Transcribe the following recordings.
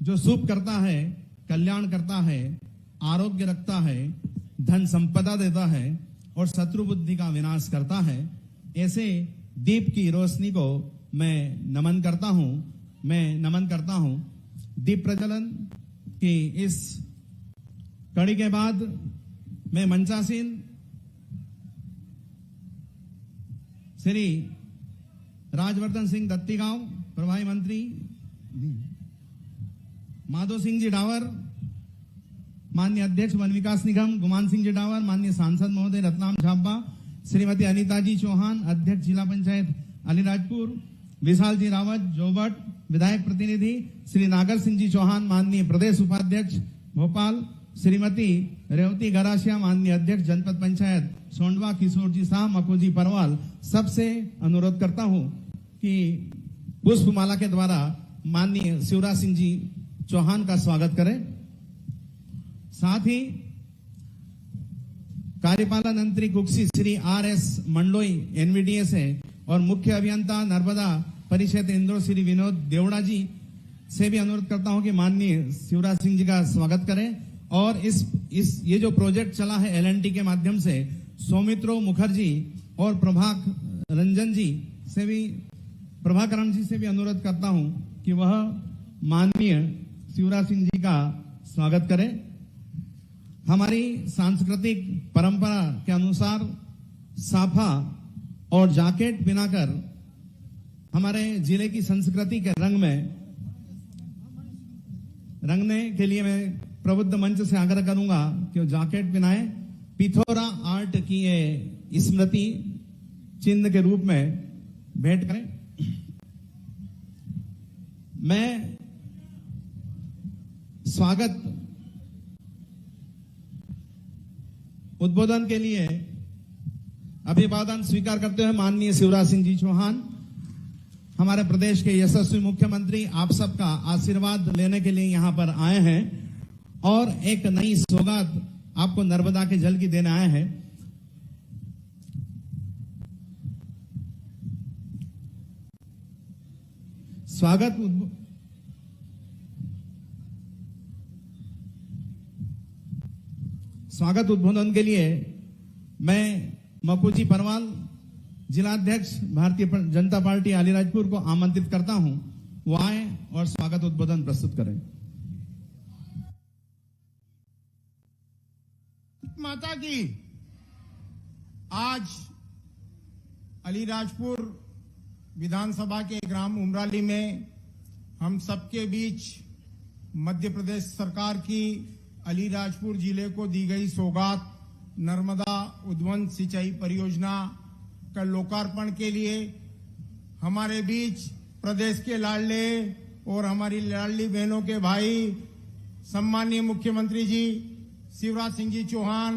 जो शुभ करता है, कल्याण करता है, आरोग्य रखता है, धन संपदा देता है और शत्रु बुद्धि का विनाश करता है, ऐसे दीप की रोशनी को मैं नमन करता हूं। दीप प्रज्वलन की इस कड़ी के बाद मैं मंचासीन श्री राजवर्धन सिंह दत्तीगांव प्रभारी मंत्री, माधो सिंह जी डावर माननीय अध्यक्ष वन विकास निगम, गुमान सिंह जी डावर माननीय सांसद महोदय रत्नाम झाब्बा, श्रीमती अनीता जी चौहान अध्यक्ष जिला पंचायत अलीराजपुर, विशाल जी रावत जोबट विधायक प्रतिनिधि, श्री नागर सिंह जी चौहान माननीय प्रदेश उपाध्यक्ष भोपाल, श्रीमती रेवती गरासिया माननीय अध्यक्ष जनपद पंचायत सोंडवा, किशोर जी शाह, मकोजी परवाल, सबसे अनुरोध करता हूं कि पुष्पमाला के द्वारा माननीय शिवराज सिंह जी चौहान का स्वागत करें। साथ ही कार्यपालन मंत्री कुक्सी श्री RS मंडलोई NVDS है और मुख्य अभियंता नर्मदा परिषद इंदौर श्री विनोद देवड़ा जी से भी अनुरोध करता हूं कि माननीय शिवराज सिंह जी का स्वागत करें। और ये जो प्रोजेक्ट चला है LNT के माध्यम से, सौमित्रो मुखर्जी और प्रभाकरण जी से भी अनुरोध करता हूं कि वह माननीय शिवराज सिंह जी का स्वागत करें। हमारी सांस्कृतिक परंपरा के अनुसार साफा और जैकेट पहनाकर हमारे जिले की संस्कृति के रंगने के लिए मैं प्रबुद्ध मंच से आग्रह करूंगा कि वो जैकेट पहनाए। पिथौरा आर्ट की ये स्मृति चिन्ह के रूप में भेंट करें। मैं स्वागत उद्बोधन के लिए अभिवादन स्वीकार करते हुए माननीय शिवराज सिंह जी चौहान हमारे प्रदेश के यशस्वी मुख्यमंत्री आप सबका आशीर्वाद लेने के लिए यहां पर आए हैं और एक नई सौगात आपको नर्मदा के जल की देने आए हैं। स्वागत उद्बोधन के लिए मैं मकोजी परवाल जिलाध्यक्ष भारतीय जनता पार्टी अलीराजपुर को आमंत्रित करता हूं, वो आए और स्वागत उद्बोधन प्रस्तुत करें। माता की आज अलीराजपुर विधानसभा के ग्राम उमराली में हम सबके बीच मध्य प्रदेश सरकार की अलीराजपुर जिले को दी गई सौगात नर्मदा उद्वहन सिंचाई परियोजना का लोकार्पण के लिए हमारे बीच प्रदेश के लाडले और हमारी लाडली बहनों के भाई सम्माननीय मुख्यमंत्री जी शिवराज सिंह जी चौहान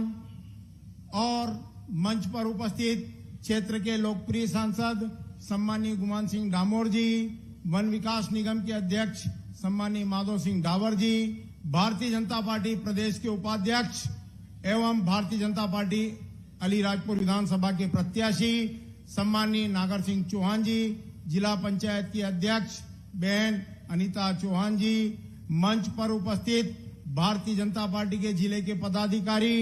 और मंच पर उपस्थित क्षेत्र के लोकप्रिय सांसद सम्माननीय गुमान सिंह डामोर जी, वन विकास निगम के अध्यक्ष सम्माननीय माधो सिंह डावर जी, भारतीय जनता पार्टी प्रदेश के उपाध्यक्ष एवं भारतीय जनता पार्टी अलीराजपुर विधानसभा के प्रत्याशी सम्माननीय नागर सिंह चौहान जी, जिला पंचायत की अध्यक्ष बहन अनीता चौहान जी, मंच पर उपस्थित भारतीय जनता पार्टी के जिले के पदाधिकारी,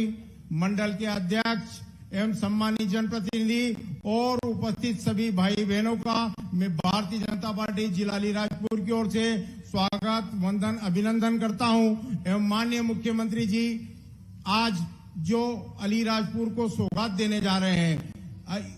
मंडल के अध्यक्ष एवं सम्मानित जनप्रतिनिधि और उपस्थित सभी भाई बहनों का मैं भारतीय जनता पार्टी जिला अलीराजपुर की ओर से स्वागत, वंदन, अभिनंदन करता हूं। एवं माननीय मुख्यमंत्री जी आज जो अलीराजपुर को सौगात देने जा रहे हैं,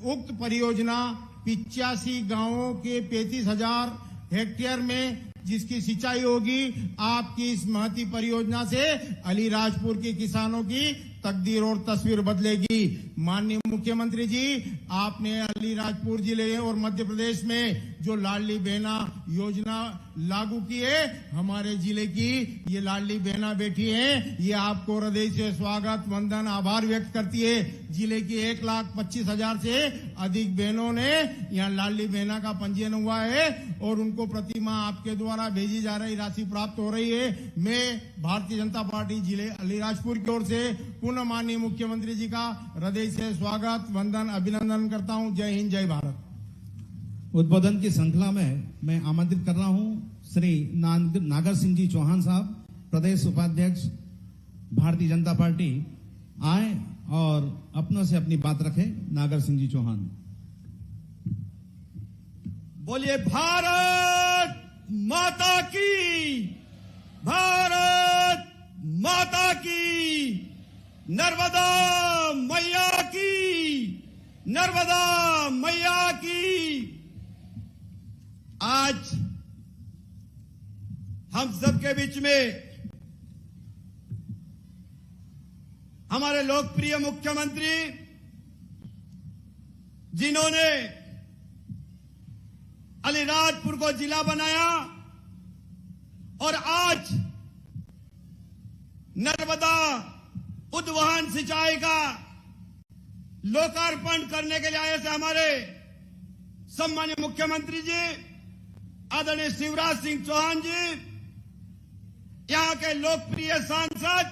उक्त परियोजना 85 गांवों के 35,000 हेक्टेयर में जिसकी सिंचाई होगी, आपकी इस महती परियोजना से अलीराजपुर के किसानों की तकदीर और तस्वीर बदलेगी। माननीय मुख्यमंत्री जी, आपने अलीराजपुर जिले और मध्य प्रदेश में जो लाडली बहना योजना लागू की है, हमारे जिले की ये लाडली बहना बैठी है, ये आपको हृदय से स्वागत, वंदन, आभार व्यक्त करती है। जिले की 1,25,000 से अधिक बहनों ने यहाँ लाडली बहना का पंजीयन हुआ है और उनको प्रतिमा आपके द्वारा भेजी जा रही राशि प्राप्त हो रही है। मैं भारतीय जनता पार्टी जिले अलीराजपुर की ओर से पुनः माननीय मुख्यमंत्री जी का हृदय से स्वागत, वंदन, अभिनंदन करता हूं। जय हिंद, जय भारत। उद्बोधन की श्रृंखला में मैं आमंत्रित कर रहा हूं श्री नागर सिंह जी चौहान साहब, प्रदेश उपाध्यक्ष भारतीय जनता पार्टी, आए और अपनों से अपनी बात रखें। नागर सिंह जी चौहान। बोलिए भारत माता की, भारत माता की, नर्मदा मैया की, नर्मदा मैया की। आज हम सबके बीच में हमारे लोकप्रिय मुख्यमंत्री, जिन्होंने अलीराजपुर को जिला बनाया और आज नर्मदा उद्वहन सिंचाई का लोकार्पण करने के लिए आए थे हमारे सम्मानीय मुख्यमंत्री जी, आदरणीय शिवराज सिंह चौहान जी, यहां के लोकप्रिय सांसद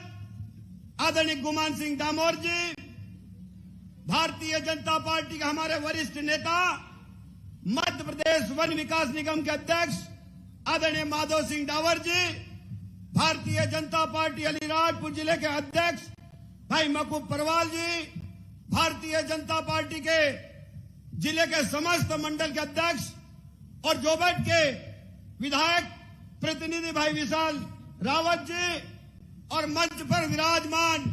आदरणीय गुमान सिंह डामोर जी, भारतीय जनता पार्टी के हमारे वरिष्ठ नेता, मध्य प्रदेश वन विकास निगम के अध्यक्ष आदरणीय माधव सिंह डावर जी, भारतीय जनता पार्टी अलीराजपुर जिले के अध्यक्ष भाई मकूब परवाल जी, भारतीय जनता पार्टी के जिले के समस्त मंडल के अध्यक्ष और जोबेट के विधायक प्रतिनिधि भाई विशाल रावत जी, और मंच पर विराजमान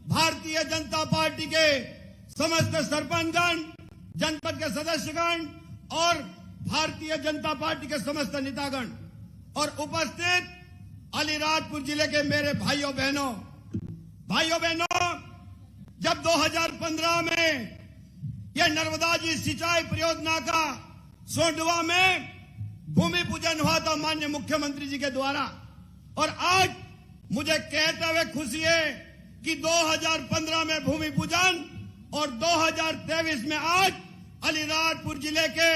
भारतीय जनता पार्टी के समस्त सरपंचगण, जनपद के सदस्यगण और भारतीय जनता पार्टी के समस्त नेतागण और उपस्थित अलीराजपुर जिले के मेरे भाइयों बहनों, जब 2015 में यह नर्मदा जी सिंचाई परियोजना का सोंडवा में भूमि पूजन हुआ था माननीय मुख्यमंत्री जी के द्वारा, और आज मुझे कहते हुए खुशी है कि 2015 में भूमि पूजन और 2023 में आज अलीराजपुर जिले के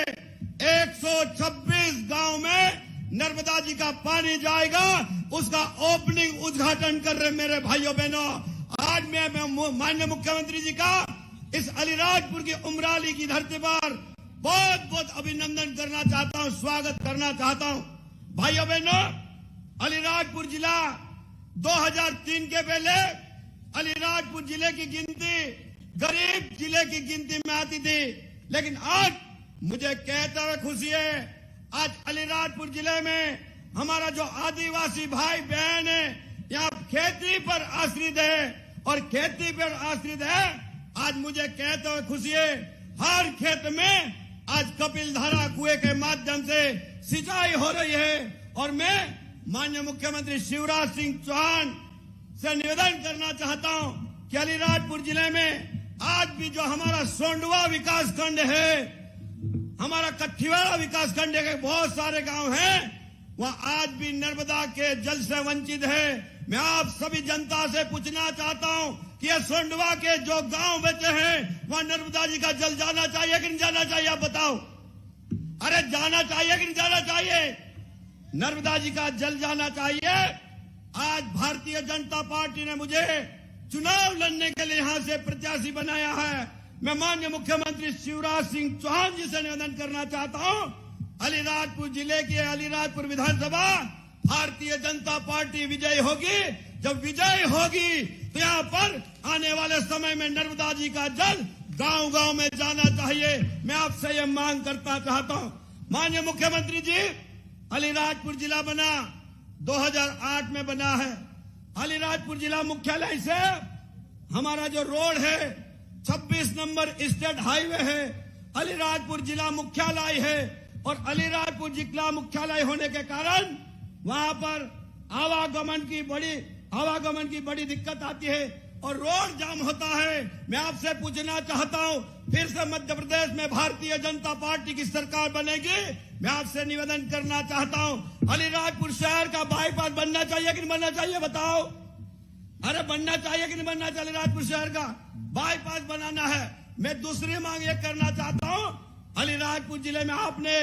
126 गांव में नर्मदा जी का पानी जाएगा, उसका ओपनिंग उद्घाटन कर रहे मेरे भाइयों बहनों। आज मैं माननीय मुख्यमंत्री जी का इस अलीराजपुर की उमराली की धरती पर बहुत बहुत अभिनंदन करना चाहता हूं, स्वागत करना चाहता हूं। भाइयों बहनों, अलीराजपुर जिला 2003 के पहले अलीराजपुर जिले की गिनती गरीब जिले की गिनती में आती थी, लेकिन आज मुझे कहते हुए खुशी है, आज अलीराजपुर जिले में हमारा जो आदिवासी भाई बहन है यहाँ खेती पर आश्रित है, और खेती पर आश्रित है, आज मुझे कहते हुए खुशी है, हर खेत में आज कपिल धारा कुएं के माध्यम से सिंचाई हो रही है। और मैं माननीय मुख्यमंत्री शिवराज सिंह चौहान से निवेदन करना चाहता हूं कि अलीराजपुर जिले में आज भी जो हमारा सोंडवा विकास खंड है, हमारा कठीवाड़ा विकास खंड के बहुत सारे गांव हैं, वहां आज भी नर्मदा के जल से वंचित है। मैं आप सभी जनता से पूछना चाहता हूं कि ये सोंडवा के जो गांव बचे हैं वहां नर्मदा जी का जल जाना चाहिए कि नहीं जाना चाहिए? आप बताओ। अरे जाना चाहिए कि नहीं जाना चाहिए? नर्मदा जी का जल जाना चाहिए। आज भारतीय जनता पार्टी ने मुझे चुनाव लड़ने के लिए यहां से प्रत्याशी बनाया है। मैं माननीय मुख्यमंत्री शिवराज सिंह चौहान जी से निवेदन करना चाहता हूं, अलीराजपुर जिले की अलीराजपुर विधानसभा भारतीय जनता पार्टी विजयी होगी। जब विजय होगी तो यहाँ पर आने वाले समय में नर्मदा जी का जल गांव गांव में जाना चाहिए। मैं आपसे ये मांग करता चाहता हूं, माननीय मुख्यमंत्री जी, अलीराजपुर जिला बना 2008 में बना है। अलीराजपुर जिला मुख्यालय से हमारा जो रोड है 26 नंबर स्टेट हाईवे है, अलीराजपुर जिला मुख्यालय है, और अलीराजपुर जिला मुख्यालय होने के कारण वहां पर आवागमन की बड़ी दिक्कत आती है और रोड जाम होता है। मैं आपसे पूछना चाहता हूं, फिर से मध्य प्रदेश में भारतीय जनता पार्टी की सरकार बनेगी, मैं आपसे निवेदन करना चाहता हूं, अलीराजपुर शहर का बाईपास बनना चाहिए कि नहीं बनना चाहिए? बताओ। अरे बनना चाहिए कि नहीं बनना चाहिए? अलीराजपुर शहर का बाईपास बनाना है। मैं दूसरी मांग ये करना चाहता हूं, अलीराजपुर जिले में आपने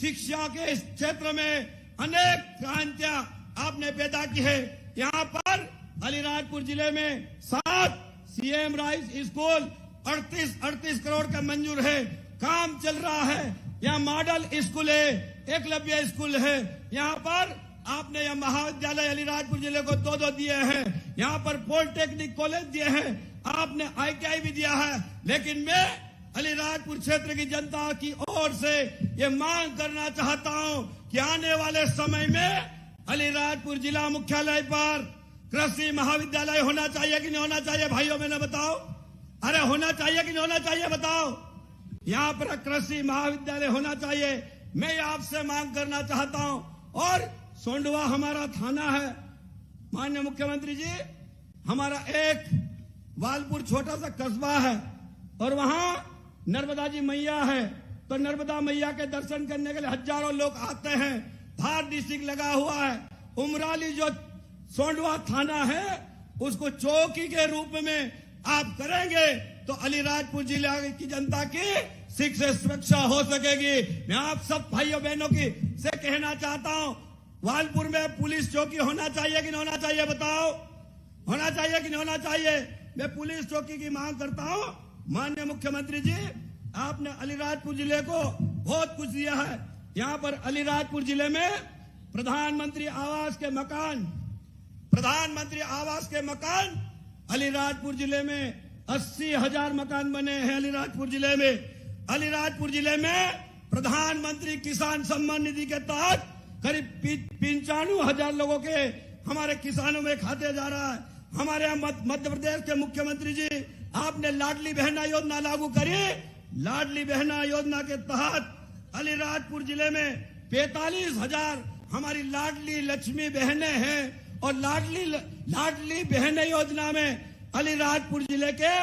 शिक्षा के क्षेत्र में अनेक क्रांतियां आपने पैदा की है। यहाँ पर अलीराजपुर जिले में 7 सीएम राइस स्कूल 38 करोड़ का मंजूर है, काम चल रहा है। यहाँ मॉडल स्कूल है, एकलव्य स्कूल है, यहाँ पर आपने यह महाविद्यालय अलीराजपुर जिले को 2-2 दिए हैं, यहाँ पर पॉलिटेक्निक कॉलेज दिए हैं, आपने ITI भी दिया है। लेकिन मैं अलीराजपुर क्षेत्र की जनता की ओर से ये मांग करना चाहता हूं कि आने वाले समय में अलीराजपुर जिला मुख्यालय पर कृषि महाविद्यालय होना चाहिए कि नहीं होना चाहिए? भाइयों मैंने बताओ, अरे होना चाहिए कि नहीं होना चाहिए? बताओ, यहाँ पर कृषि महाविद्यालय होना चाहिए। मैं आपसे मांग करना चाहता हूं। और सोंडवा हमारा थाना है, माननीय मुख्यमंत्री जी, हमारा एक वालपुर छोटा सा कस्बा है और वहां नर्मदा जी मैया है, तो नर्मदा मैया के दर्शन करने के लिए हजारों लोग आते हैं। धार डिस्ट्रिक्ट लगा हुआ है, उमराली जो सोंडवा थाना है उसको चौकी के रूप में आप करेंगे तो अलीराजपुर जिला की जनता की शिक्षा सुरक्षा हो सकेगी। मैं आप सब भाइयों बहनों की से कहना चाहता हूं, वालपुर में पुलिस चौकी होना चाहिए कि नहीं होना चाहिए? बताओ, होना चाहिए कि नहीं होना चाहिए? मैं पुलिस चौकी की मांग करता हूं। माननीय मुख्यमंत्री जी, आपने अलीराजपुर जिले को बहुत कुछ दिया है। यहाँ पर अलीराजपुर जिले में प्रधानमंत्री आवास के मकान अलीराजपुर जिले में 80,000 मकान बने हैं। अलीराजपुर जिले में प्रधानमंत्री किसान सम्मान निधि के तहत करीब 95,000 लोगों के हमारे किसानों में खाते जा रहा है। हमारे यहाँ मध्य प्रदेश के मुख्यमंत्री जी, आपने लाडली बहना योजना लागू करी। लाडली बहना योजना के तहत अलीराजपुर जिले में 45,000 हमारी लाडली लक्ष्मी बहनें हैं और लाडली बहने योजना में अलीराजपुर जिले के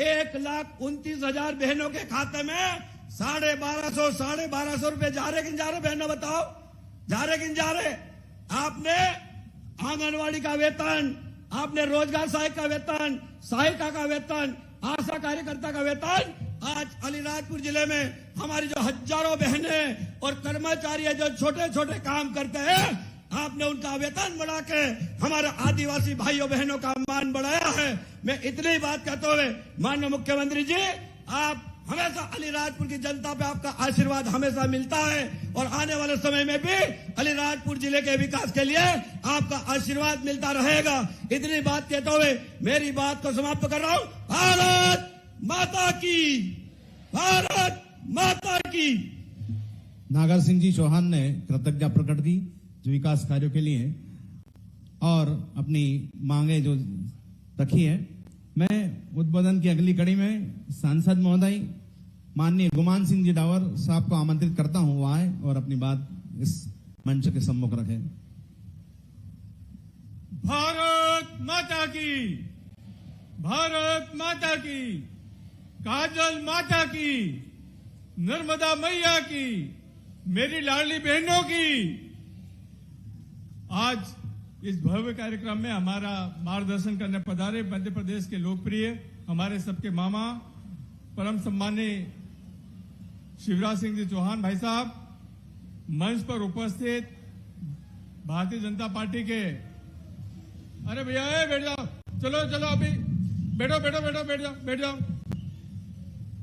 1,29,000 बहनों के खाते में 1,250 रुपए जा रहे कि नहीं जा रहे? बहनों बताओ, जा रहे कि नहीं जा रहे? आपने आंगनवाड़ी का वेतन, आपने रोजगार सहायक का वेतन, सहायिका का वेतन, आशा कार्यकर्ता का वेतन, आज अलीराजपुर जिले में हमारी जो हजारों बहनें और कर्मचारी है जो छोटे छोटे काम करते हैं, आपने उनका वेतन बढ़ा के हमारे आदिवासी भाइयों बहनों का मान बढ़ाया है। मैं इतनी बात कहते हुए माननीय मुख्यमंत्री जी, आप हमेशा अलीराजपुर की जनता पे आपका आशीर्वाद हमेशा मिलता है और आने वाले समय में भी अलीराजपुर जिले के विकास के लिए आपका आशीर्वाद मिलता रहेगा। इतनी बात कहते हुए मेरी बात को समाप्त कर रहा हूं। भारत माता की, भारत माता की। नागर सिंह जी चौहान ने कृतज्ञता प्रकट की जो विकास कार्यों के लिए और अपनी मांगे जो रखी है। मैं उद्बोधन की अगली कड़ी में सांसद महोदय माननीय गुमान सिंह जी डावर साहब को आमंत्रित करता हूं, वो आए और अपनी बात इस मंच के सम्मुख रखें। भारत माता की, भारत माता की, काजल माता की, नर्मदा मैया की, मेरी लाडली बहनों की। आज इस भव्य कार्यक्रम में हमारा मार्गदर्शन करने पधारे मध्य प्रदेश के लोकप्रिय हमारे सबके मामा परम सम्मानीय शिवराज सिंह जी चौहान भाई साहब, मंच पर उपस्थित भारतीय जनता पार्टी के, अरे भैया बैठ जाओ, चलो चलो अभी बैठो बैठो बैठो बैठ जाओ बैठ जाओ,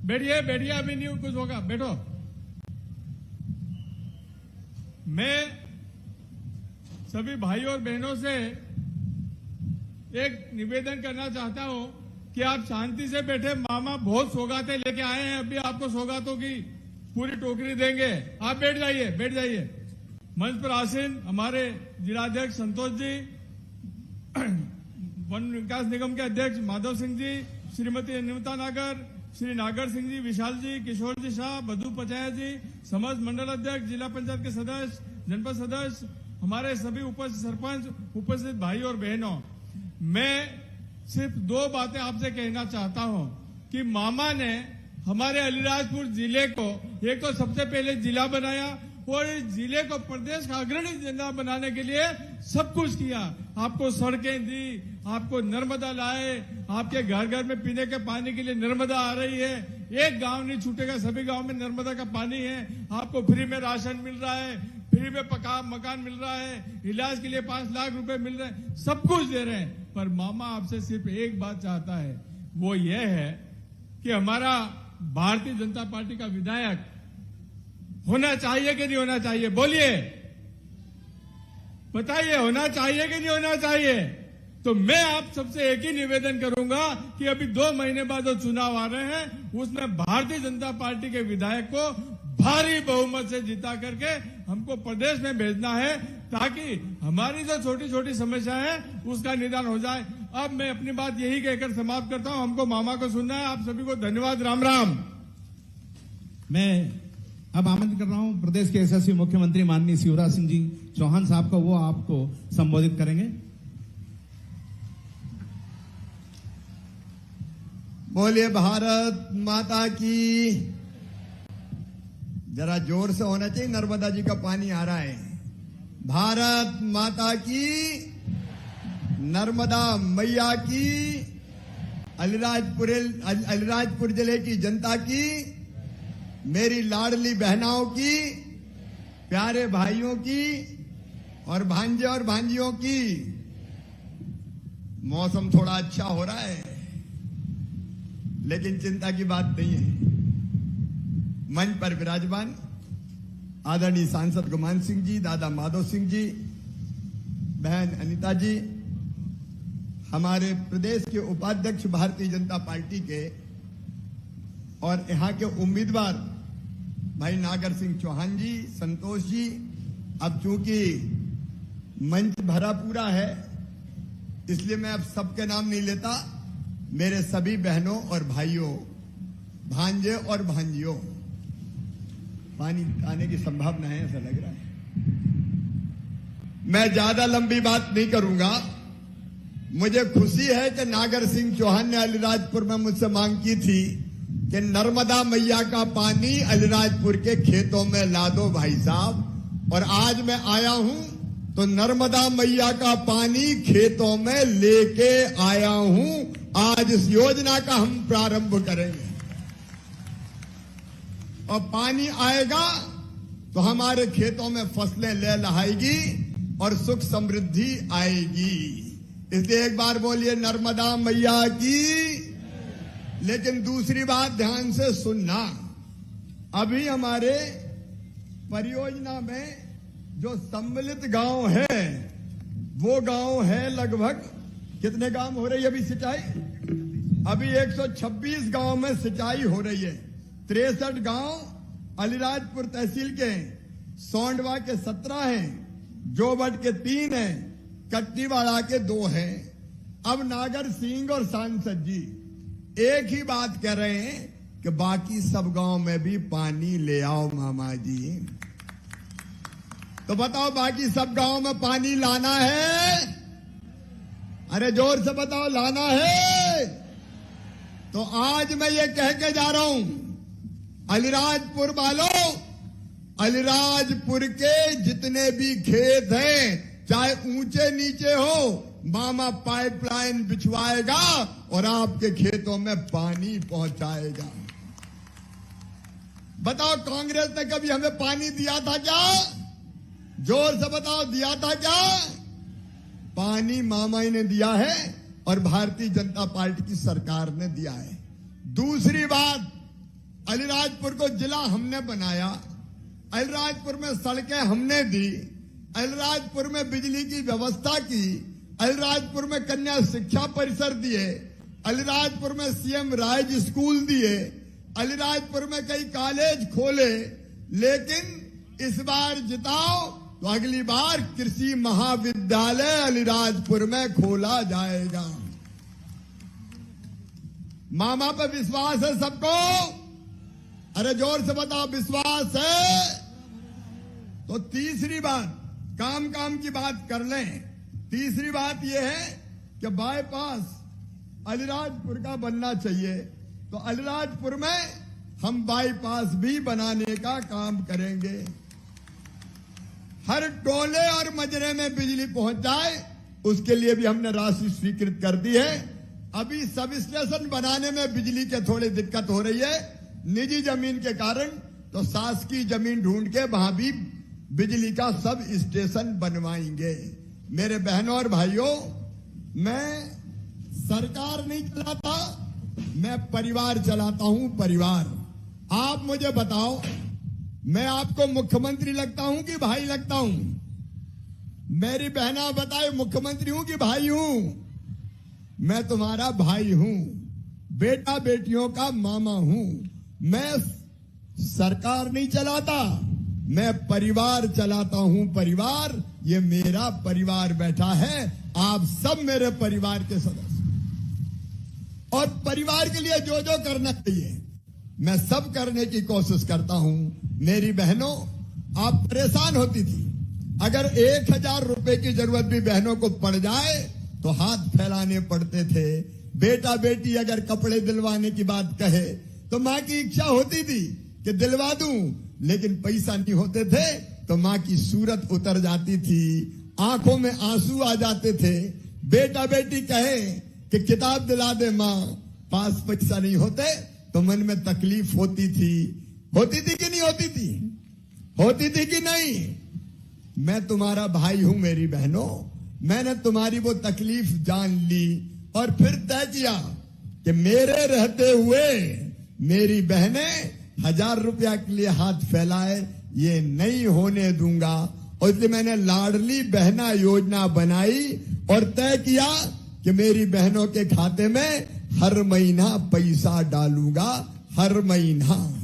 बैठिए अभी नहीं कुछ होगा, बैठो। मैं सभी भाइयों और बहनों से एक निवेदन करना चाहता हूं कि आप शांति से बैठे। मामा बहुत सौगातें लेके आए हैं, अभी आपको सौगातों की पूरी टोकरी देंगे। आप बैठ जाइए बैठ जाइए। मंच पर आसीन हमारे जिलाध्यक्ष संतोष जी, वन विकास निगम के अध्यक्ष माधव सिंह जी, श्रीमती निमिता नागर, श्री नागर सिंह जी, विशाल जी, किशोर जी शाह, बधु पचाया जी, समस्त मंडल अध्यक्ष, जिला पंचायत के सदस्य, जनपद सदस्य, हमारे सभी उपस्थित सरपंच, उपस्थित भाई और बहनों, मैं सिर्फ 2 बातें आपसे कहना चाहता हूं कि मामा ने हमारे अलीराजपुर जिले को एक तो सबसे पहले जिला बनाया और इस जिले को प्रदेश का अग्रणी जिला बनाने के लिए सब कुछ किया। आपको सड़कें दी, आपको नर्मदा लाए, आपके घर घर में पीने के पानी के लिए नर्मदा आ रही है, एक गांव नहीं छूटेगा, सभी गांव में नर्मदा का पानी है। आपको फ्री में राशन मिल रहा है, फ्री में पक्का मकान मिल रहा है, इलाज के लिए 5 लाख रुपए मिल रहे हैं, सब कुछ दे रहे हैं। पर मामा आपसे सिर्फ एक बात चाहता है, वो ये है कि हमारा भारतीय जनता पार्टी का विधायक होना चाहिए कि नहीं होना चाहिए? बोलिए, बताइए, होना चाहिए कि नहीं होना चाहिए? तो मैं आप सबसे एक ही निवेदन करूंगा कि अभी 2 महीने बाद जो चुनाव आ रहे हैं उसमें भारतीय जनता पार्टी के विधायक को भारी बहुमत से जिता करके हमको प्रदेश में भेजना है, ताकि हमारी जो छोटी छोटी समस्या है उसका निदान हो जाए। अब मैं अपनी बात यही कहकर समाप्त करता हूं। हमको मामा को सुनना है। आप सभी को धन्यवाद। राम राम। मैं अब आमंत्रित कर रहा हूं प्रदेश के यशस्वी मुख्यमंत्री माननीय शिवराज सिंह जी चौहान साहब को, वो आपको संबोधित करेंगे। बोलिए भारत माता की। जरा जोर से होना चाहिए, नर्मदा जी का पानी आ रहा है। भारत माता की, नर्मदा मैया की, अलीराजपुर जिले की जनता की, मेरी लाडली बहनाओं की, प्यारे भाइयों की और भांजे और भांजियों की। मौसम थोड़ा अच्छा हो रहा है, लेकिन चिंता की बात नहीं है। मंच पर विराजमान आदरणीय सांसद गुमान सिंह जी, दादा माधव सिंह जी, बहन अनीता जी, हमारे प्रदेश के उपाध्यक्ष भारतीय जनता पार्टी के और यहाँ के उम्मीदवार भाई नागर सिंह चौहान जी, संतोष जी। अब चूंकि मंच भरा पूरा है इसलिए मैं अब सबके नाम नहीं लेता। मेरे सभी बहनों और भाइयों, भांजे और भांजियों, पानी आने की संभावना है ऐसा लग रहा है। मैं ज्यादा लंबी बात नहीं करूंगा। मुझे खुशी है कि नागर सिंह चौहान ने अलीराजपुर में मुझसे मांग की थी कि नर्मदा मैया का पानी अलीराजपुर के खेतों में ला दो भाई साहब, और आज मैं आया हूं तो नर्मदा मैया का पानी खेतों में लेके आया हूं। आज इस योजना का हम प्रारंभ करेंगे और पानी आएगा तो हमारे खेतों में फसलें लहलहाएगी और सुख समृद्धि आएगी। इसलिए एक बार बोलिए नर्मदा मैया की। लेकिन दूसरी बात ध्यान से सुनना, अभी हमारे परियोजना में जो सम्मिलित गांव है वो गांव है लगभग, कितने गांव हो रही है अभी सिंचाई? अभी 126 गांव में सिंचाई हो रही है। 63 गांव अलीराजपुर तहसील के हैं, सोंडवा के 17 हैं, जोबट के 3 हैं, कट्टीवाड़ा के 2 हैं। अब नागर सिंह और सांसद जी एक ही बात कह रहे हैं कि बाकी सब गांव में भी पानी ले आओ मामा जी। तो बताओ बाकी सब गांव में पानी लाना है? अरे जोर से बताओ, लाना है? तो आज मैं ये कह के जा रहा हूं अलीराजपुर वालों, अलीराजपुर के जितने भी खेत हैं, चाहे ऊंचे नीचे हो, मामा पाइपलाइन बिछवाएगा और आपके खेतों में पानी पहुंचाएगा। बताओ कांग्रेस ने कभी हमें पानी दिया था क्या? जोर से बताओ, दिया था क्या? पानी मामा ही ने दिया है और भारतीय जनता पार्टी की सरकार ने दिया है। दूसरी बात, अलीराजपुर को जिला हमने बनाया, अलीराजपुर में सड़कें हमने दी, अलीराजपुर में बिजली की व्यवस्था की, अलीराजपुर में कन्या शिक्षा परिसर दिए, अलीराजपुर में सीएम राइज स्कूल दिए, अलीराजपुर में कई कॉलेज खोले। लेकिन इस बार जिताओ तो अगली बार कृषि महाविद्यालय अलीराजपुर में खोला जाएगा। मामा पे विश्वास है सबको? अरे जोर से बताओ, विश्वास है? तो तीसरी बात, काम काम की बात कर लें। तीसरी बात यह है कि बाईपास अलीराजपुर का बनना चाहिए, तो अलीराजपुर में हम बाईपास भी बनाने का काम करेंगे। हर टोले और मजरे में बिजली पहुंच जाए, उसके लिए भी हमने राशि स्वीकृत कर दी है। अभी सब स्टेशन बनाने में बिजली के थोड़ी दिक्कत हो रही है निजी जमीन के कारण, तो शासकीय जमीन ढूंढ के वहां भी बिजली का सब स्टेशन बनवाएंगे। मेरे बहनों और भाइयों, मैं सरकार नहीं चलाता, मैं परिवार चलाता हूं। परिवार, आप मुझे बताओ, मैं आपको मुख्यमंत्री लगता हूं कि भाई लगता हूं? मेरी बहना बताए, मुख्यमंत्री हूं कि भाई हूं? मैं तुम्हारा भाई हूं, बेटा बेटियों का मामा हूं। मैं सरकार नहीं चलाता, मैं परिवार चलाता हूं। परिवार, ये मेरा परिवार बैठा है, आप सब मेरे परिवार के सदस्य। और परिवार के लिए जो जो करना चाहिए मैं सब करने की कोशिश करता हूं। मेरी बहनों, आप परेशान होती थी, अगर 1000 रुपए की जरूरत भी बहनों को पड़ जाए तो हाथ फैलाने पड़ते थे। बेटा बेटी अगर कपड़े दिलवाने की बात कहे तो मां की इच्छा होती थी कि दिलवा दूं, लेकिन पैसा नहीं होते थे तो मां की सूरत उतर जाती थी, आंखों में आंसू आ जाते थे। बेटा बेटी कहे कि किताब दिला दे मां, पास पैसा नहीं होते तो मन में तकलीफ होती थी। होती थी कि नहीं होती थी? होती थी कि नहीं? मैं तुम्हारा भाई हूं मेरी बहनों। मैंने तुम्हारी वो तकलीफ जान ली और फिर तय किया कि मेरे रहते हुए मेरी बहनें 1000 रुपया के लिए हाथ फैलाए, ये नहीं होने दूंगा। और इसलिए मैंने लाडली बहना योजना बनाई और तय किया कि मेरी बहनों के खाते में हर महीना पैसा डालूंगा, हर महीना।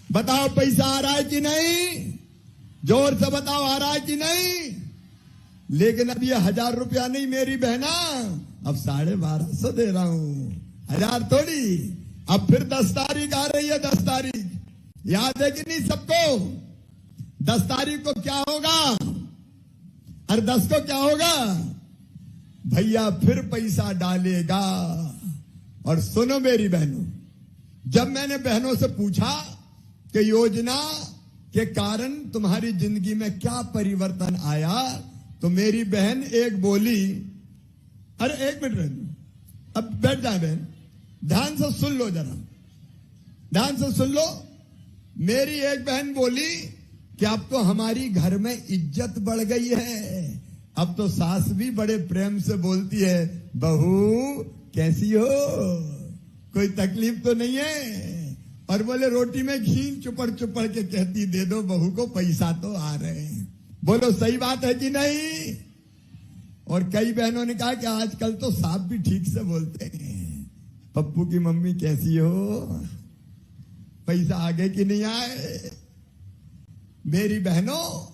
बताओ पैसा आ रहा है कि नहीं? जोर से बताओ, आ रहा है कि नहीं? लेकिन अब ये 1000 रुपया नहीं मेरी बहना, अब 1250 दे रहा हूं, 1000 थोड़ी। अब फिर 10 तारीख आ रही है, 10 तारीख याद है कि नहीं सबको? 10 तारीख को क्या होगा? और 10 को क्या होगा? भैया फिर पैसा डालेगा। और सुनो मेरी बहनों, जब मैंने बहनों से पूछा कि योजना के कारण तुम्हारी जिंदगी में क्या परिवर्तन आया, तो मेरी बहन एक बोली, अरे एक मिनट बहन, अब बैठ जाए बहन, ध्यान से सुन लो, जरा ध्यान से सुन लो। मेरी एक बहन बोली कि अब तो हमारी घर में इज्जत बढ़ गई है, अब तो सास भी बड़े प्रेम से बोलती है, बहू कैसी हो, कोई तकलीफ तो नहीं है? और बोले रोटी में घी चुपड़ चुपड़ के कहती, दे दो बहू को, पैसा तो आ रहे हैं। बोलो सही बात है कि नहीं? और कई बहनों ने कहा कि आजकल तो साहब भी ठीक से बोलते हैं, पप्पू की मम्मी कैसी हो, पैसा आगे कि नहीं आए? मेरी बहनों,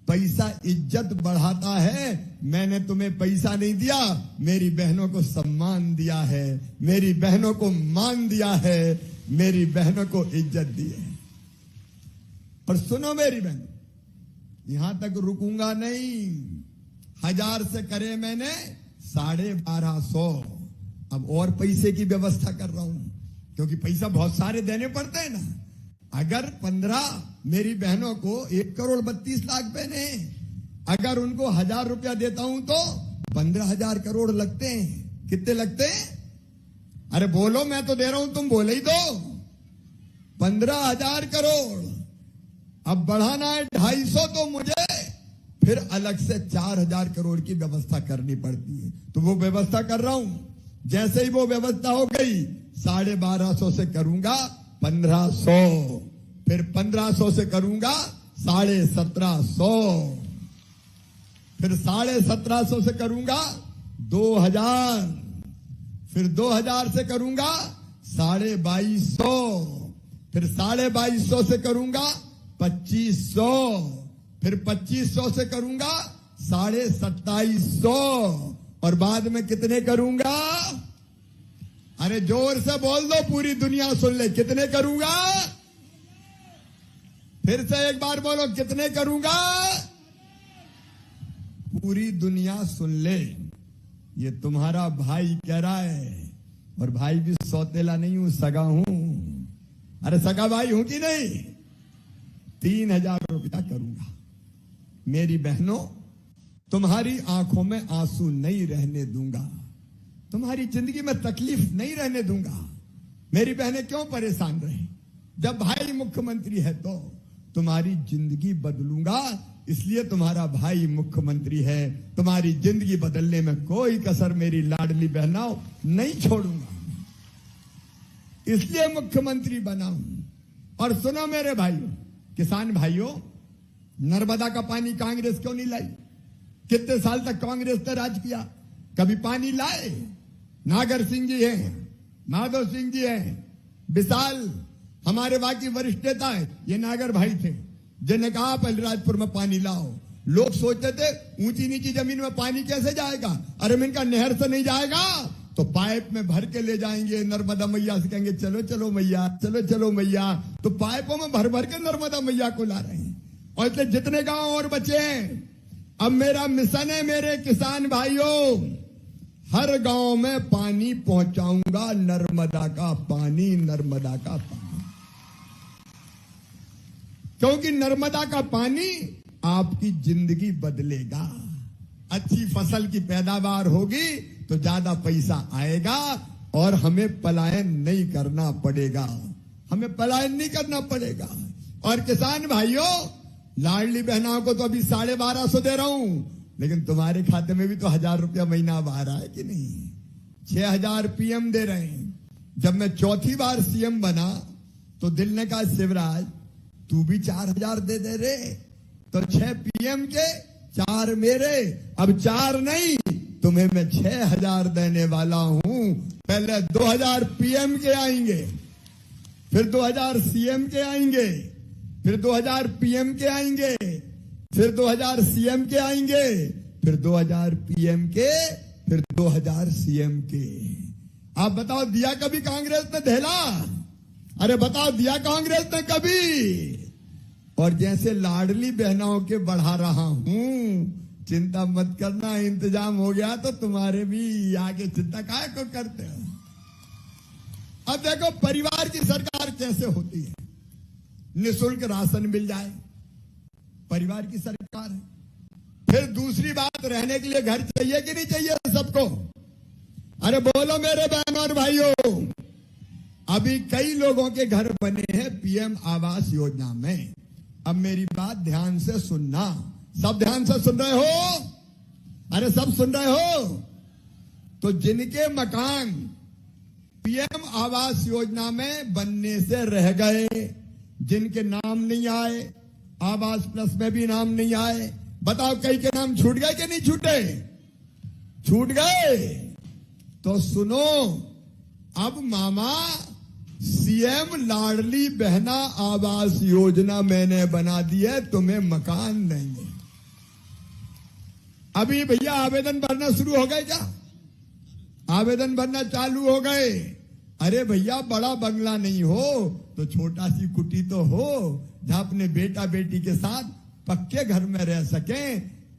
पैसा इज्जत बढ़ाता है। मैंने तुम्हें पैसा नहीं दिया, मेरी बहनों को सम्मान दिया है, मेरी बहनों को मान दिया है, मेरी बहनों को इज्जत दी है। और सुनो मेरी बहन, यहां तक रुकूंगा नहीं। 1000 से करे मैंने 1250, अब और पैसे की व्यवस्था कर रहा हूं, क्योंकि पैसा बहुत सारे देने पड़ते हैं ना। अगर 15 मेरी बहनों को 1,32,00,000 बहने, अगर उनको 1000 रुपया देता हूं तो 15,000 करोड़ लगते हैं। कितने लगते हैं? अरे बोलो, मैं तो दे रहा हूं, तुम बोले ही दो। 15,000 करोड़। अब बढ़ाना है 250, तो मुझे फिर अलग से 4,000 करोड़ की व्यवस्था करनी पड़ती है। तो वो व्यवस्था कर रहा हूं। जैसे ही वो व्यवस्था हो गई, 1250 से करूंगा 1500, फिर 1500 से करूंगा 1750, फिर 1750 से करूंगा 2000, फिर 2000 से करूंगा 2250, फिर 2250 से करूंगा 2500, फिर 2500 से करूंगा 2750, और बाद में कितने करूंगा? अरे जोर से बोल दो, पूरी दुनिया सुन ले, कितने करूंगा? फिर से एक बार बोलो, कितने करूंगा? पूरी दुनिया सुन ले। ये तुम्हारा भाई कह रहा है, और भाई भी सौतेला नहीं हूं, सगा हूं। अरे सगा भाई हूं कि नहीं? 3000 रुपया करूंगा। मेरी बहनों, तुम्हारी आंखों में आंसू नहीं रहने दूंगा, तुम्हारी जिंदगी में तकलीफ नहीं रहने दूंगा। मेरी बहनें क्यों परेशान रहे? जब भाई मुख्यमंत्री है तो तुम्हारी जिंदगी बदलूंगा, इसलिए तुम्हारा भाई मुख्यमंत्री है। तुम्हारी जिंदगी बदलने में कोई कसर मेरी लाडली बहनाओं नहीं छोड़ूंगा, इसलिए मुख्यमंत्री बना हूं। और सुनो मेरे भाइयों, किसान भाइयों, नर्मदा का पानी कांग्रेस क्यों नहीं लाई? कितने साल तक कांग्रेस ने राज किया, कभी पानी लाए? नागर सिंह जी हैं, माधव सिंह जी हैं, विशाल, हमारे बाकी वरिष्ठ नेता है, ये नागर भाई थे जिन्हें कहा आप अलीराजपुर में पानी लाओ। लोग सोचते थे ऊंची नीची जमीन में पानी कैसे जाएगा, अरे इनका नहर से नहीं जाएगा तो पाइप में भर के ले जाएंगे, नर्मदा मैया से कहेंगे चलो चलो मैया, चलो चलो मैया, तो पाइपों में भर भर के नर्मदा मैया को ला रहे हैं। और इसलिए जितने गांव और बचे हैं, अब मेरा मिशन है मेरे किसान भाइयों, हर गांव में पानी पहुंचाऊंगा, नर्मदा का पानी, नर्मदा का पानी। क्योंकि नर्मदा का पानी आपकी जिंदगी बदलेगा। अच्छी फसल की पैदावार होगी तो ज्यादा पैसा आएगा और हमें पलायन नहीं करना पड़ेगा, हमें पलायन नहीं करना पड़ेगा। और किसान भाइयों, लाडली बहनाओं को तो अभी 1250 दे रहा हूं, लेकिन तुम्हारे खाते में भी तो 1000 रुपया महीना अब आ रहा है कि नहीं? 6000 पीएम दे रहे हैं। जब मैं चौथी बार सीएम बना तो दिल ने कहा शिवराज तू भी 4000 दे दे रे, तो 6 पीएम के 4 मेरे, अब 4 नहीं तुम्हें मैं 6000 देने वाला हूं। पहले 2000 पीएम के आएंगे, फिर 2000 सीएम के आएंगे, फिर 2000 पीएम के आएंगे, फिर 2000 सीएम के आएंगे, फिर 2000 पीएम के, फिर 2000 सीएम के। आप बताओ दिया कभी कांग्रेस ने ढेला? अरे बताओ दिया कांग्रेस ने कभी? और जैसे लाडली बहनाओं के बढ़ा रहा हूं, चिंता मत करना, इंतजाम हो गया तो तुम्हारे भी आगे चिंता काहे को करते हो। अब देखो परिवार की सरकार कैसे होती है, निःशुल्क राशन मिल जाए, परिवार की सरकार है। फिर दूसरी बात, रहने के लिए घर चाहिए कि नहीं चाहिए सबको? अरे बोलो मेरे बहनों और भाइयों, अभी कई लोगों के घर बने हैं पीएम आवास योजना में। अब मेरी बात ध्यान से सुनना, सब ध्यान से सुन रहे हो? अरे सब सुन रहे हो? तो जिनके मकान पीएम आवास योजना में बनने से रह गए, जिनके नाम नहीं आए, आवास प्लस में भी नाम नहीं आए, बताओ कई के नाम छूट गए कि नहीं छूटे? छूट गए। तो सुनो, अब मामा सीएम लाडली बहना आवास योजना मैंने बना दी है, तुम्हें मकान देंगे। अभी भैया आवेदन भरना शुरू हो गए क्या? आवेदन भरना चालू हो गए। अरे भैया बड़ा बंगला नहीं हो तो छोटा सी कुटी तो हो, जहां अपने बेटा बेटी के साथ पक्के घर में रह सके।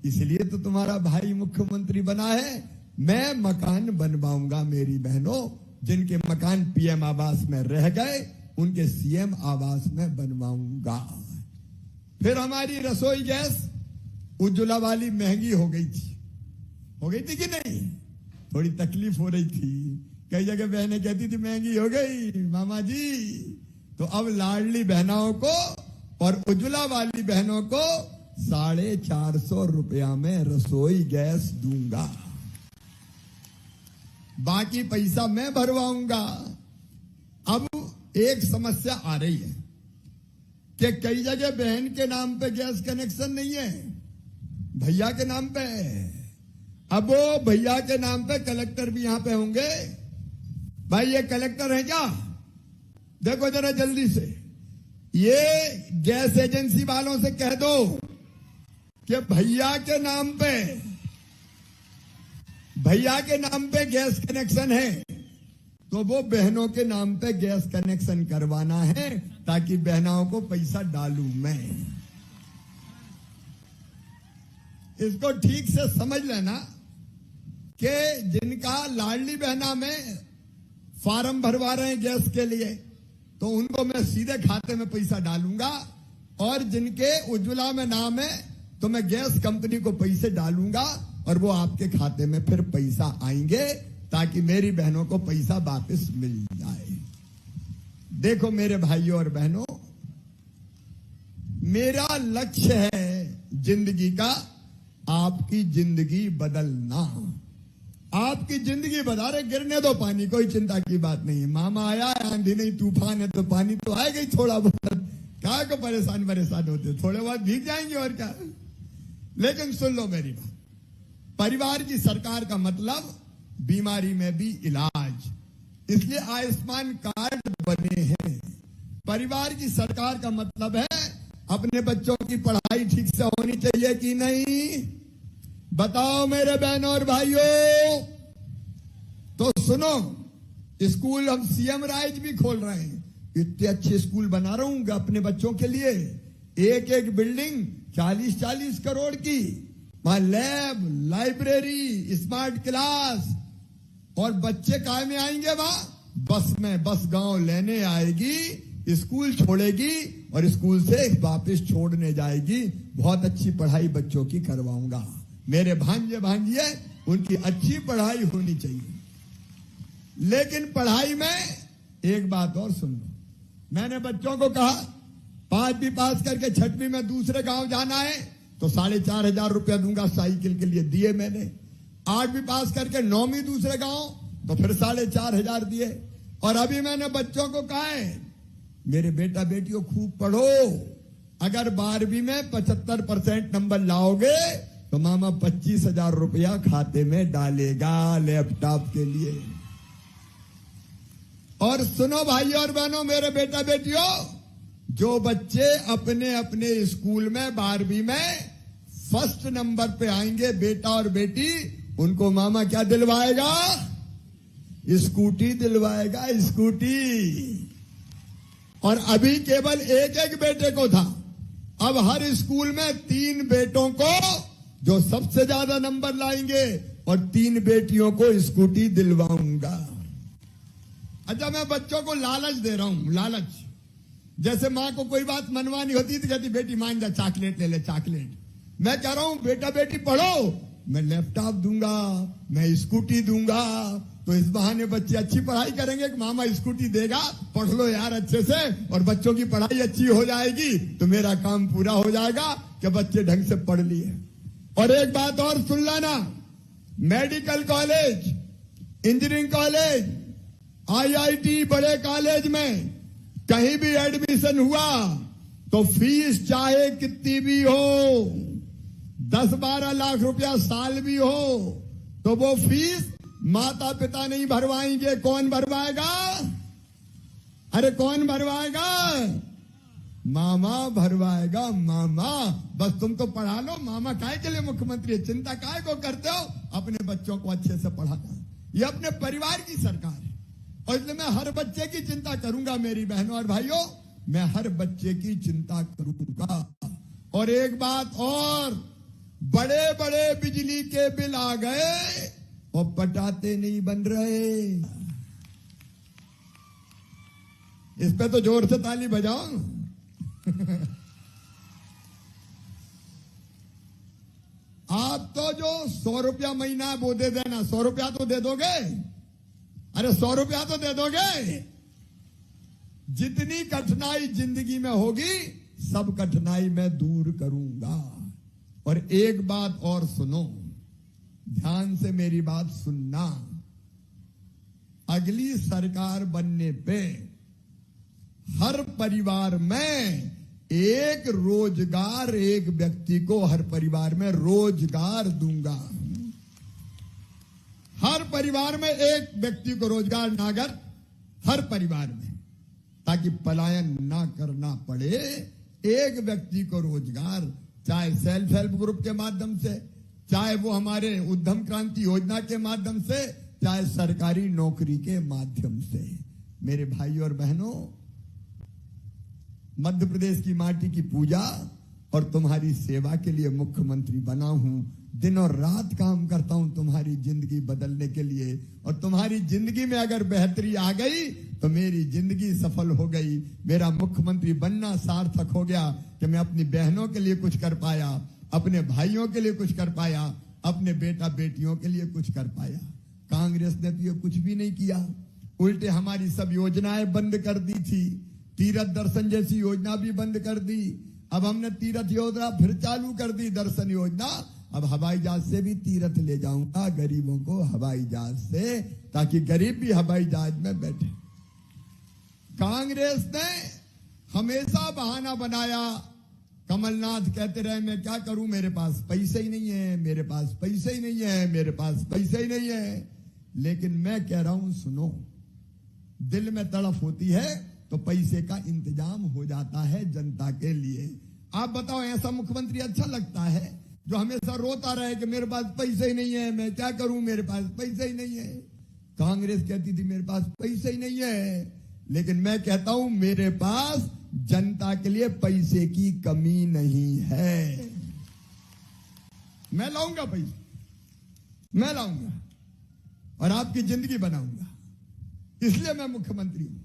इसलिए तो तुम्हारा भाई मुख्यमंत्री बना है। मैं मकान बनवाऊंगा मेरी बहनों, जिनके मकान पीएम आवास में रह गए उनके सीएम आवास में बनवाऊंगा। फिर हमारी रसोई गैस उज्ज्वला वाली महंगी हो गई थी कि नहीं? थोड़ी तकलीफ हो रही थी, कई जगह बहनें कहती थी महंगी हो गई मामा जी। तो अब लाडली बहनों को और उज्ज्वला वाली बहनों को 450 रुपया में रसोई गैस दूंगा, बाकी पैसा मैं भरवाऊंगा। अब एक समस्या आ रही है कि कई जगह बहन के नाम पे गैस कनेक्शन नहीं है, भैया के नाम पे है। अब वो भैया के नाम पे कलेक्टर भी यहां पे होंगे। भाई ये कलेक्टर है क्या? देखो जरा जल्दी से, ये गैस एजेंसी वालों से कह दो कि भैया के नाम पे गैस कनेक्शन है तो वो बहनों के नाम पे गैस कनेक्शन करवाना है, ताकि बहनों को पैसा डालूं मैं। इसको ठीक से समझ लेना कि जिनका लाडली बहना में फॉर्म भरवा रहे हैं गैस के लिए, तो उनको मैं सीधे खाते में पैसा डालूंगा, और जिनके उज्ज्वला में नाम है तो मैं गैस कंपनी को पैसे डालूंगा और वो आपके खाते में फिर पैसा आएंगे, ताकि मेरी बहनों को पैसा वापस मिल जाए। देखो मेरे भाइयों और बहनों, मेरा लक्ष्य है जिंदगी का आपकी जिंदगी बदलना, आपकी जिंदगी बता रहे, गिरने दो पानी, कोई चिंता की बात नहीं। मामा आया, आंधी नहीं तूफान है तो पानी तो आएगा ही थोड़ा बहुत। क्या को परेशान होते, थोड़े बहुत भीग जाएंगे और क्या। लेकिन सुन लो मेरी बात, परिवार की सरकार का मतलब बीमारी में भी इलाज, इसलिए आयुष्मान कार्ड बने हैं। परिवार की सरकार का मतलब है अपने बच्चों की पढ़ाई ठीक से होनी चाहिए कि नहीं, बताओ मेरे बहनों और भाइयों। तो सुनो, स्कूल हम सीएम राइज भी खोल रहे हैं, इतने अच्छे स्कूल बना रहा हूं अपने बच्चों के लिए। एक एक बिल्डिंग 40-40 करोड़ की, वहां लैब, लाइब्रेरी, स्मार्ट क्लास, और बच्चे काय में आएंगे वहां बस में, बस गांव लेने आएगी, स्कूल छोड़ेगी और स्कूल से वापस छोड़ने जाएगी। बहुत अच्छी पढ़ाई बच्चों की करवाऊंगा। मेरे भांजे भांजिए, उनकी अच्छी पढ़ाई होनी चाहिए। लेकिन पढ़ाई में एक बात और सुन लो, मैंने बच्चों को कहा 5वीं पास करके 6वीं में दूसरे गांव जाना है तो 4,500 रुपया दूंगा साइकिल के लिए, दिए मैंने। 8वीं पास करके 9वीं दूसरे गांव तो फिर 4,500 दिए। और अभी मैंने बच्चों को कहा है, मेरे बेटा बेटियों खूब पढ़ो, अगर 12वीं में 75% नंबर लाओगे तो मामा 25,000 रुपया खाते में डालेगा लैपटॉप के लिए। और सुनो भाई और बहनों, मेरे बेटा बेटियों, जो बच्चे अपने अपने स्कूल में 12वीं में फर्स्ट नंबर पे आएंगे, बेटा और बेटी, उनको मामा क्या दिलवाएगा? Scooty दिलवाएगा, scooty. और अभी केवल एक एक बेटे को था, अब हर स्कूल में 3 बेटों को, जो सबसे ज्यादा नंबर लाएंगे, और 3 बेटियों को स्कूटी दिलवाऊंगा। अच्छा, मैं बच्चों को लालच दे रहा हूं, लालच। जैसे मां को कोई बात मनवानी होती तो कहती बेटी मान जा, चॉकलेट ले ले, चॉकलेट। मैं कह रहा हूं बेटा बेटी पढ़ो, मैं लैपटॉप दूंगा, मैं स्कूटी दूंगा। तो इस बहाने बच्चे अच्छी पढ़ाई करेंगे कि मामा स्कूटी देगा, पढ़ लो यार अच्छे से, और बच्चों की पढ़ाई अच्छी हो जाएगी तो मेरा काम पूरा हो जाएगा कि बच्चे ढंग से पढ़ लिए। और एक बात और सुन लेना, medical college, engineering college, IIT, बड़े कॉलेज में कहीं भी एडमिशन हुआ तो फीस चाहे कितनी भी हो, 10-12 लाख रुपया साल भी हो, तो वो फीस माता पिता नहीं भरवाएंगे। कौन भरवाएगा? अरे कौन भरवाएगा? मामा भरवाएगा, मामा। बस तुम तो पढ़ा लो, मामा काहे के लिए मुख्यमंत्री है, चिंता काहे को करते हो? अपने बच्चों को अच्छे से पढ़ाना, ये अपने परिवार की सरकार है। और इसलिए मैं हर बच्चे की चिंता करूंगा मेरी बहनों और भाइयों, मैं हर बच्चे की चिंता करूंगा। और एक बात और, बड़े बड़े बिजली के बिल आ गए और पटाते नहीं बन रहे। इस पे तो जोर से ताली बजाओ। आप तो जो 100 रुपया महीना वो दे देना, 100 रुपया तो दे दोगे? अरे 100 रुपया तो दे दोगे? जितनी कठिनाई जिंदगी में होगी सब कठिनाई मैं दूर करूंगा। और एक बात और सुनो, ध्यान से मेरी बात सुनना, अगली सरकार बनने पे हर परिवार में एक रोजगार, एक व्यक्ति को हर परिवार में रोजगार दूंगा। हर परिवार में एक व्यक्ति को रोजगार, नागर हर परिवार में, ताकि पलायन ना करना पड़े। एक व्यक्ति को रोजगार, चाहे सेल्फ हेल्प ग्रुप के माध्यम से, चाहे वो हमारे उद्यम क्रांति योजना के माध्यम से, चाहे सरकारी नौकरी के माध्यम से। मेरे भाई और बहनों, मध्य प्रदेश की माटी की पूजा और तुम्हारी सेवा के लिए मुख्यमंत्री बना हूं। दिन और रात काम करता हूं तुम्हारी जिंदगी बदलने के लिए। और तुम्हारी जिंदगी में अगर बेहतरी आ गई तो मेरी जिंदगी सफल हो गई, मेरा मुख्यमंत्री बनना सार्थक हो गया कि मैं अपनी बहनों के लिए कुछ कर पाया, अपने भाइयों के लिए कुछ कर पाया, अपने बेटा बेटियों के लिए कुछ कर पाया। कांग्रेस ने तो ये कुछ भी नहीं किया, उल्टे हमारी सब योजनाएं बंद कर दी थी। तीर्थ दर्शन जैसी योजना भी बंद कर दी। अब हमने तीर्थ योजना फिर चालू कर दी, दर्शन योजना। अब हवाई जहाज से भी तीर्थ ले जाऊंगा गरीबों को हवाई जहाज से, ताकि गरीब भी हवाई जहाज में बैठे। कांग्रेस ने हमेशा बहाना बनाया, कमलनाथ कहते रहे मैं क्या करूं, मेरे पास पैसे ही नहीं है, मेरे पास पैसे ही नहीं है, मेरे पास पैसे ही नहीं है। लेकिन मैं कह रहा हूं सुनो, दिल में तड़फ होती है तो पैसे का इंतजाम हो जाता है जनता के लिए। आप बताओ, ऐसा मुख्यमंत्री अच्छा लगता है जो हमेशा रोता रहे कि मेरे पास पैसे ही नहीं है, मैं क्या करूं, मेरे पास पैसे ही नहीं है। कांग्रेस कहती थी मेरे पास पैसे ही नहीं है, लेकिन मैं कहता हूं मेरे पास जनता के लिए पैसे की कमी नहीं है। मैं लाऊंगा पैसे, मैं लाऊंगा और आपकी जिंदगी बनाऊंगा, इसलिए मैं मुख्यमंत्री हूं।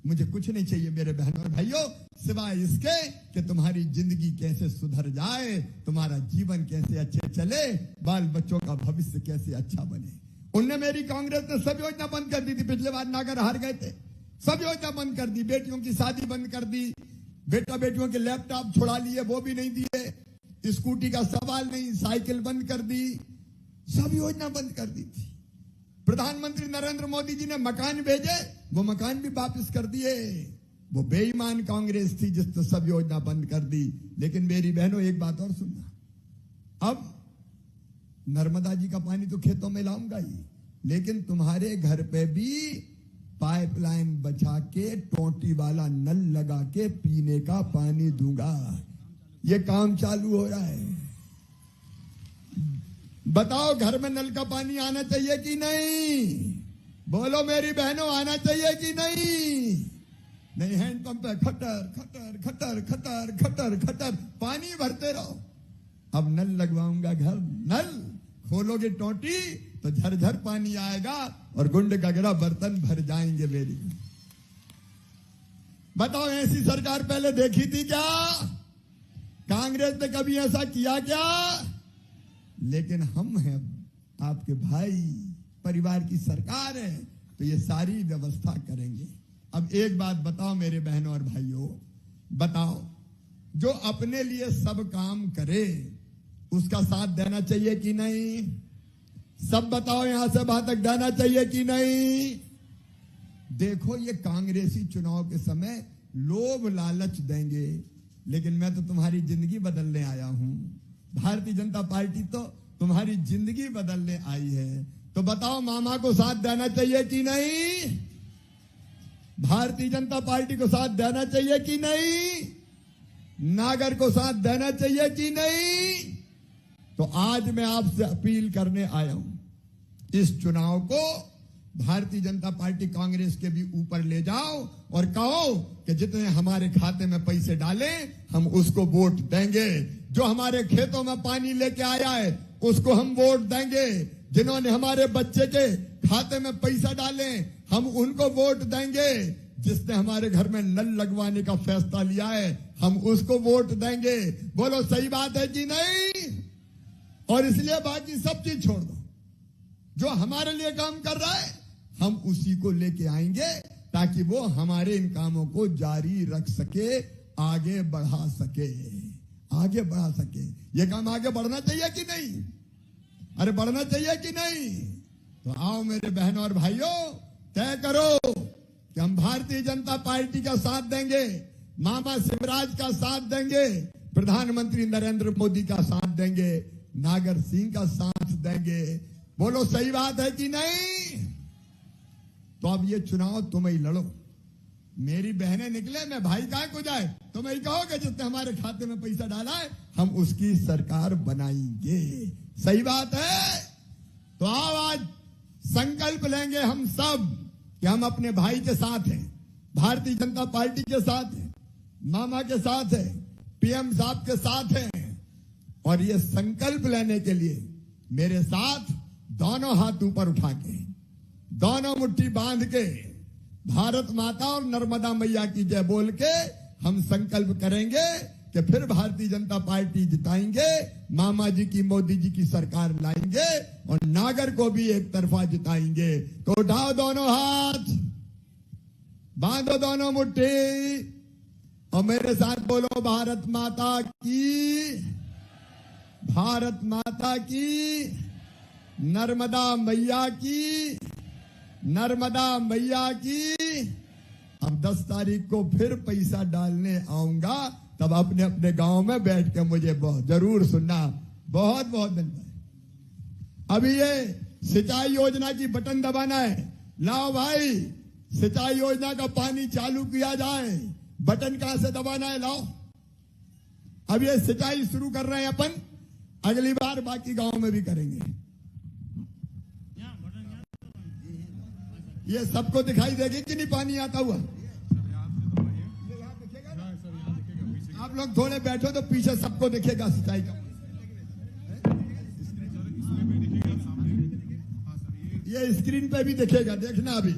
मुझे कुछ नहीं चाहिए मेरे बहनों और भाइयों, सिवाय इसके कि तुम्हारी जिंदगी कैसे सुधर जाए, तुम्हारा जीवन कैसे अच्छे चले, बाल बच्चों का भविष्य कैसे अच्छा बने। उनने मेरी कांग्रेस ने सब योजना बंद कर दी थी, पिछले बार नागर हार गए थे, सब योजना बंद कर दी, बेटियों की शादी बंद कर दी, बेटा बेटियों के लैपटॉप छुड़ा लिए, वो भी नहीं दिए, स्कूटी का सवाल नहीं, साइकिल बंद कर दी, सब योजना बंद कर दी थी। प्रधानमंत्री नरेंद्र मोदी जी ने मकान भेजे, वो मकान भी वापस कर दिए। वो बेईमान कांग्रेस थी जिसने सब योजना बंद कर दी। लेकिन मेरी बहनों एक बात और सुनना, अब नर्मदा जी का पानी तो खेतों में लाऊंगा ही, लेकिन तुम्हारे घर पे भी पाइपलाइन बचा के टोटी वाला नल लगा के पीने का पानी दूंगा। ये काम चालू हो रहा है। बताओ, घर में नल का पानी आना चाहिए कि नहीं? बोलो मेरी बहनों, आना चाहिए कि नहीं? नहीं, हैंडपंप पे खटर खटर खटर खटर खटर खटर पानी भरते रहो। अब नल लगवाऊंगा, घर नल खोलोगे टोटी तो झरझर पानी आएगा और गुंड गगड़ा बर्तन भर जाएंगे। मेरी बताओ, ऐसी सरकार पहले देखी थी क्या? कांग्रेस ने कभी ऐसा किया क्या? लेकिन हम हैं आपके भाई, परिवार की सरकार है, तो ये सारी व्यवस्था करेंगे। अब एक बात बताओ मेरे बहनों और भाइयों, बताओ, जो अपने लिए सब काम करे उसका साथ देना चाहिए कि नहीं? सब बताओ, यहां से बात तक देना चाहिए कि नहीं? देखो, ये कांग्रेसी चुनाव के समय लोभ लालच देंगे, लेकिन मैं तो तुम्हारी जिंदगी बदलने आया हूं। भारतीय जनता पार्टी तो तुम्हारी जिंदगी बदलने आई है। तो बताओ, मामा को साथ देना चाहिए कि नहीं? भारतीय जनता पार्टी को साथ देना चाहिए कि नहीं? नागर को साथ देना चाहिए कि नहीं? तो आज मैं आपसे अपील करने आया हूं, इस चुनाव को भारतीय जनता पार्टी कांग्रेस के भी ऊपर ले जाओ और कहो कि जितने हमारे खाते में पैसे डाले हम उसको वोट देंगे। जो हमारे खेतों में पानी लेके आया है उसको हम वोट देंगे। जिन्होंने हमारे बच्चे के खाते में पैसा डाले हम उनको वोट देंगे। जिसने हमारे घर में नल लगवाने का फैसला लिया है हम उसको वोट देंगे। बोलो, सही बात है कि नहीं? और इसलिए बाकी सब चीज छोड़ दो, जो हमारे लिए काम कर रहा है हम उसी को लेके आएंगे, ताकि वो हमारे इन कामों को जारी रख सके, आगे बढ़ा सके, आगे बढ़ा सके। ये काम आगे बढ़ना चाहिए कि नहीं? अरे बढ़ना चाहिए कि नहीं? तो आओ मेरे बहनों और भाइयों, तय करो कि हम भारतीय जनता पार्टी का साथ देंगे, मामा शिवराज का साथ देंगे, प्रधानमंत्री नरेंद्र मोदी का साथ देंगे, नागर सिंह का साथ देंगे। बोलो, सही बात है कि नहीं? तो अब ये चुनाव तुम ही लड़ो। मेरी बहनें निकले, मैं भाई कहाँ को जाए, तुम ही कहोगे जिसने हमारे खाते में पैसा डाला है हम उसकी सरकार बनाएंगे। सही बात है? तो आओ आज संकल्प लेंगे हम सब कि हम अपने भाई के साथ हैं, भारतीय जनता पार्टी के साथ हैं, मामा के साथ हैं, पीएम साहब के साथ हैं। और ये संकल्प लेने के लिए मेरे साथ दोनों हाथ ऊपर उठा के, दोनों मुट्ठी बांध के, भारत माता और नर्मदा मैया की जय बोल के हम संकल्प करेंगे कि फिर भारतीय जनता पार्टी जिताएंगे, मामा जी की, मोदी जी की सरकार लाएंगे और नागर को भी एक तरफा जिताएंगे। तो उठाओ दोनों हाथ, बांधो दोनों मुट्ठी और मेरे साथ बोलो, भारत माता की, भारत माता की, नर्मदा मैया की, नर्मदा मैया की। अब 10 तारीख को फिर पैसा डालने आऊंगा, तब अपने अपने गांव में बैठ के मुझे बहुत जरूर सुनना। बहुत बहुत धन्यवाद। अभी ये सिंचाई योजना की बटन दबाना है। लाओ भाई, सिंचाई योजना का पानी चालू किया जाए। बटन कहां से दबाना है, लाओ। अब ये सिंचाई शुरू कर रहे हैं अपन, अगली बार बाकी गांव में भी करेंगे। ये सबको दिखाई देगी कि नहीं पानी आता हुआ? आप लोग थोड़े बैठो तो पीछे सबको दिखेगा सिंचाई का। ये स्क्रीन पे भी दिखेगा, देखना अभी।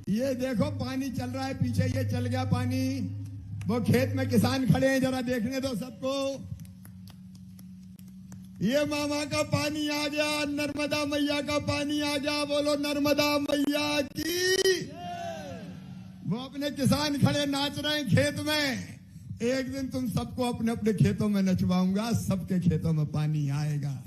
ये देखो पानी चल रहा है पीछे, ये चल गया पानी। वो खेत में किसान खड़े हैं, जरा देखने दो सबको। ये मामा का पानी आ गया, नर्मदा मैया का पानी आ गया। बोलो नर्मदा मैया की। वो अपने किसान खड़े नाच रहे हैं खेत में। एक दिन तुम सबको अपने अपने खेतों में नचवाऊंगा, सबके खेतों में पानी आएगा।